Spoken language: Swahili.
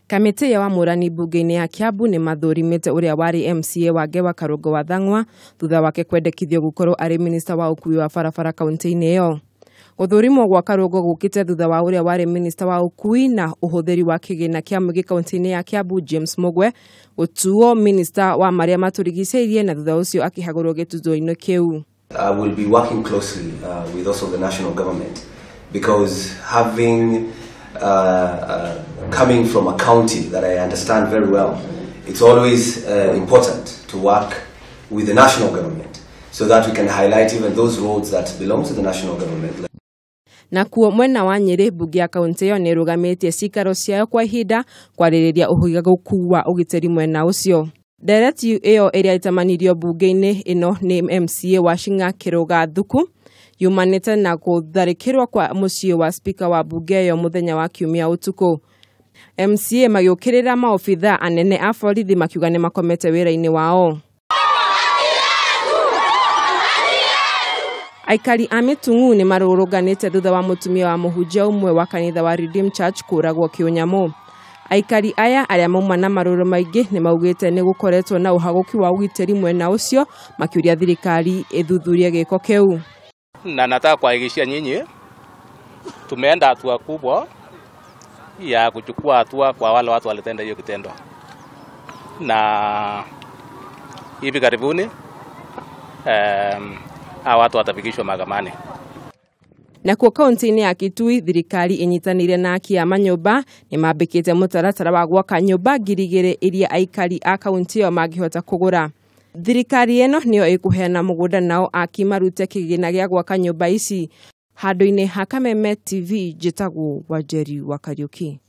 Kamiti ya wamũrani bunge-inĩ ya Kiambu nĩ mathurimĩte ũrĩa warĩ MCA wa Gewa Karũngo wa Thang'wa thutha wake kwendekithio gũkorwo arĩ minista wa ũkui wa barabara kaunti-inĩ ĩyo. Gũthũrimwo gwa Karũngo gũkĩte thutha wa ũrĩa warĩ minista wa ũkui na ũhũthĩri wa kĩgĩna kĩa mũingĩ kaunti-inĩ ya Kiambu James Mũgwe gũtuo minista wa marĩa matũrigicĩirie na thutha ũcio akĩhagũrwo gĩtuzo-inĩ kĩu. I will be working closely with also the national government because coming from a county that I understand very well, it's always important to work with the national government so that we can highlight even those roads that belong to the national government. Nakuo mwena wa Nyeri bunge ya kaunti ĩyo nĩ ĩrũgamĩtie cikaro ciayo kwa ihinda kwarĩrĩria ũhũthĩrĩku wa ũgitĩri mwena ũcio. Ndereti ĩyo ĩrĩa ĩtamanirio bunge-inĩ ĩno nĩ MCA wa Cing'a Kĩrũga Thuku yumanĩte na gũtharĩkĩrwo kwa mũciĩ wa spika wa bunge ĩyo mũthenya wa Kiumia ũtukũ. MCA magĩũkĩrĩra maobitha anene a borithi makiuga nĩ makomete wĩra-inĩ wao. Aikari a Mĩtung'u nĩ marũrũnganĩte thutha wa mũtumia wa mũhunjia ũmwe wa kanitha wa Redeemed Church kũragwo Kĩũnyamũ. Aikari aya arĩa mauma na marũrũ maingĩ nĩ maugĩte nĩ gũkoretwo na ũhagũki wa ũgitĩri mwena ũcio makĩũria thirikari ĩthuthurie gĩko kĩu. Na nataka kuhakikishia nyinyi tumeenda hatua kubwa ya kuchukua hatua kwa wale watu walitenda hiyo kitendo, na hivi karibuni hawa watu watafikishwa mahakamani. Nakuo kaunti-inĩ ya Kitui thirikari ĩnyitanĩire na aki a manyũmba nĩ mambĩkĩte mũtaratara wa gwaka nyũmba 2,000 iria aikari a kaunti ĩyo mangĩhota kũgũra. Thirikari ĩno nĩyo ĩkũheana mũgũnda nao aki marute kĩgĩna gĩa gwaka nyũmba ici. Handũ-inĩ ha Kameme TV njĩtagwo Wanjeri wa Kariuki.